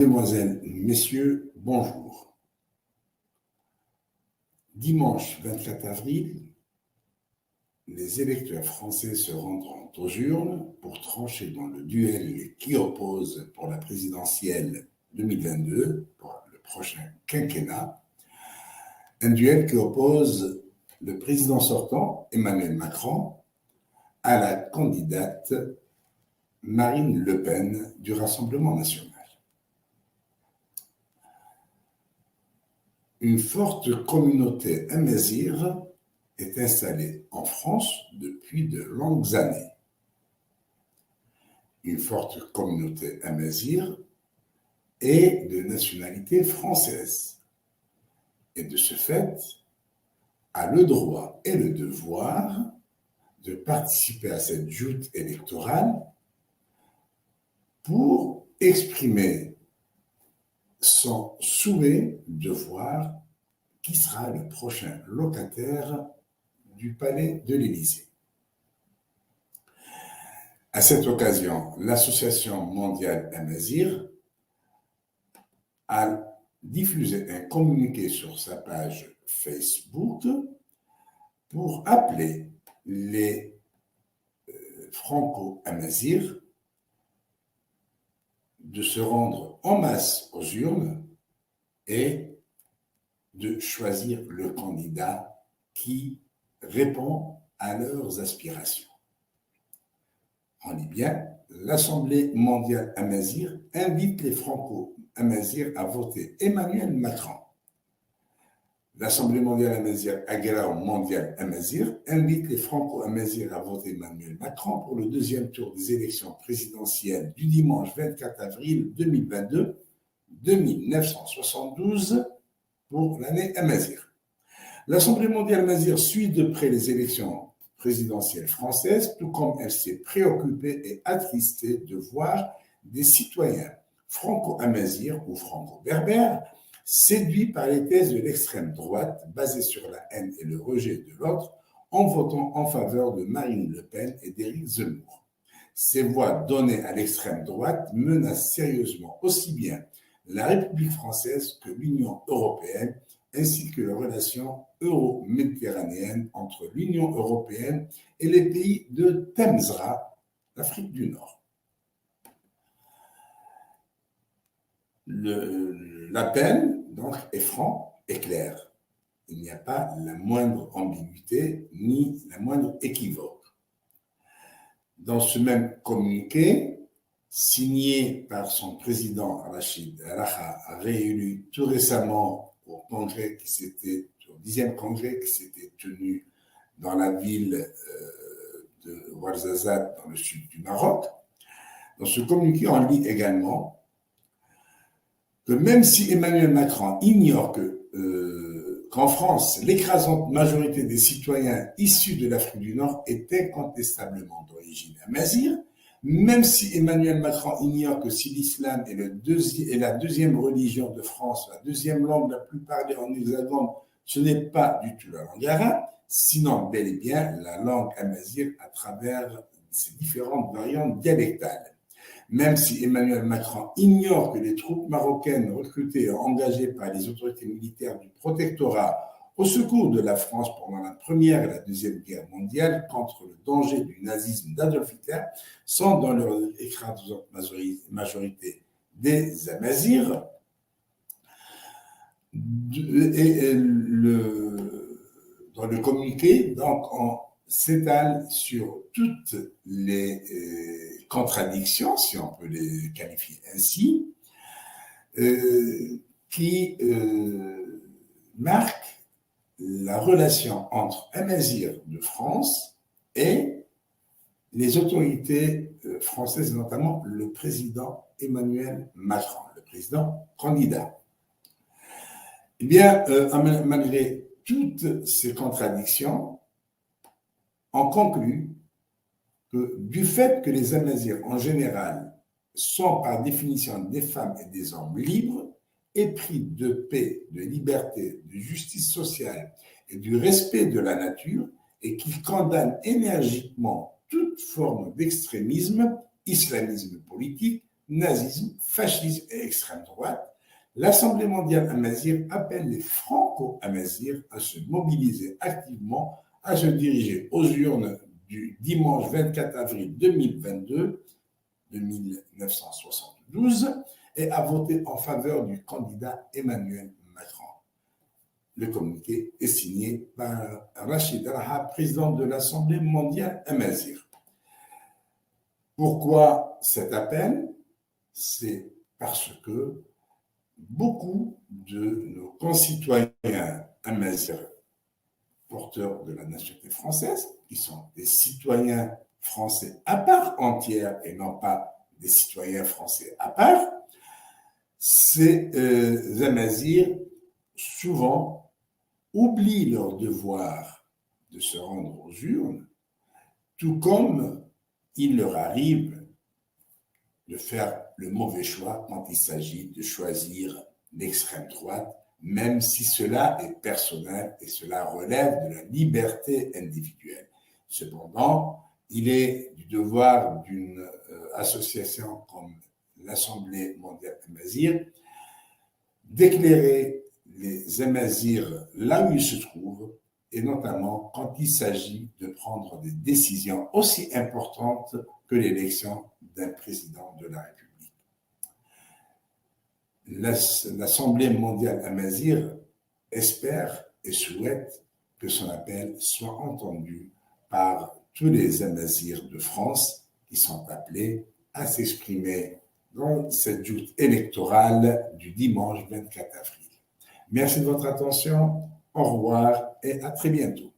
Mesdemoiselles, Messieurs, bonjour. Dimanche 24 avril, les électeurs français se rendront aux urnes pour trancher dans le duel qui oppose pour la présidentielle 2022, pour le prochain quinquennat, un duel qui oppose le président sortant, Emmanuel Macron, à la candidate Marine Le Pen du Rassemblement national. Une forte communauté amazigh est installée en France depuis de longues années. Une forte communauté amazigh est de nationalité française et de ce fait a le droit et le devoir de participer à cette joute électorale pour exprimer son souhait de voir qui sera le prochain locataire du palais de l'Élysée. À cette occasion, l'Association mondiale amazigh a diffusé un communiqué sur sa page Facebook pour appeler les franco-amazighs de se rendre en masse aux urnes et de choisir le candidat qui répond à leurs aspirations. On lit bien, l'Assemblée mondiale amazigh invite les franco-amazighs à voter Emmanuel Macron. L'Assemblée mondiale amazigh, Agara mondiale amazigh, invite les franco-amazighs à voter Emmanuel Macron pour le deuxième tour des élections présidentielles du dimanche 24 avril 2022, 2972 pour l'année amazigh. L'Assemblée mondiale amazigh suit de près les élections présidentielle française, tout comme elle s'est préoccupée et attristée de voir des citoyens franco-amazighs ou franco-berbères séduits par les thèses de l'extrême droite basées sur la haine et le rejet de l'autre en votant en faveur de Marine Le Pen et d'Éric Zemmour. Ces voix données à l'extrême droite menacent sérieusement aussi bien la République française que l'Union européenne ainsi que les relations euro-méditerranéennes entre l'Union européenne et les pays de Temsra, l'Afrique du Nord. L'appel, donc, est franc et clair. Il n'y a pas la moindre ambiguïté ni la moindre équivoque. Dans ce même communiqué, signé par son président Rachid Raha, réélu tout récemment au 10e congrès qui s'était tenu dans la ville de Ouarzazate, dans le sud du Maroc. Dans ce communiqué, on lit également que même si Emmanuel Macron ignore qu'en France, l'écrasante majorité des citoyens issus de l'Afrique du Nord est incontestablement d'origine amazigh, même si Emmanuel Macron ignore que si l'islam est la deuxième religion de France, la deuxième langue la plus parlée en Hexagone, ce n'est pas du tout la langue arabe, sinon bel et bien la langue amazigh à travers ses différentes variantes dialectales. Même si Emmanuel Macron ignore que les troupes marocaines recrutées et engagées par les autorités militaires du protectorat au secours de la France pendant la Première et la Deuxième Guerre mondiale contre le danger du nazisme d'Adolf Hitler sont dans leur écrasante majorité des amazighs. Dans le communiqué, donc, on s'étale sur toutes les contradictions, si on peut les qualifier ainsi, qui marquent la relation entre amazighs de France et les autorités françaises, notamment le président Emmanuel Macron, le président candidat. Eh bien, malgré toutes ces contradictions, on conclut que du fait que les amazighs en général sont par définition des femmes et des hommes libres, épris de paix, de liberté, de justice sociale et du respect de la nature, et qu'ils condamnent énergiquement toute forme d'extrémisme, islamisme politique, nazisme, fascisme et extrême droite, l'Assemblée mondiale amazigh appelle les franco-amazirs à se mobiliser activement, à se diriger aux urnes du dimanche 24 avril 2022, de 1972, et à voter en faveur du candidat Emmanuel Macron. Le communiqué est signé par Rachid Raha, président de l'Assemblée mondiale amazigh. Pourquoi cet appel? C'est parce que beaucoup de nos concitoyens amazighs porteurs de la nationalité française, qui sont des citoyens français à part entière et non pas des citoyens français à part, ces amazighs souvent oublient leur devoir de se rendre aux urnes, tout comme il leur arrive de faire le mauvais choix quand il s'agit de choisir l'extrême droite, même si cela est personnel et cela relève de la liberté individuelle. Cependant, il est du devoir d'une association comme l'Assemblée mondiale amazigh d'éclairer les amazighs là où ils se trouvent, et notamment quand il s'agit de prendre des décisions aussi importantes que l'élection d'un président de la République. L'Assemblée mondiale amazigh espère et souhaite que son appel soit entendu par tous les amazighs de France qui sont appelés à s'exprimer dans cette joute électorale du dimanche 24 avril. Merci de votre attention, au revoir et à très bientôt.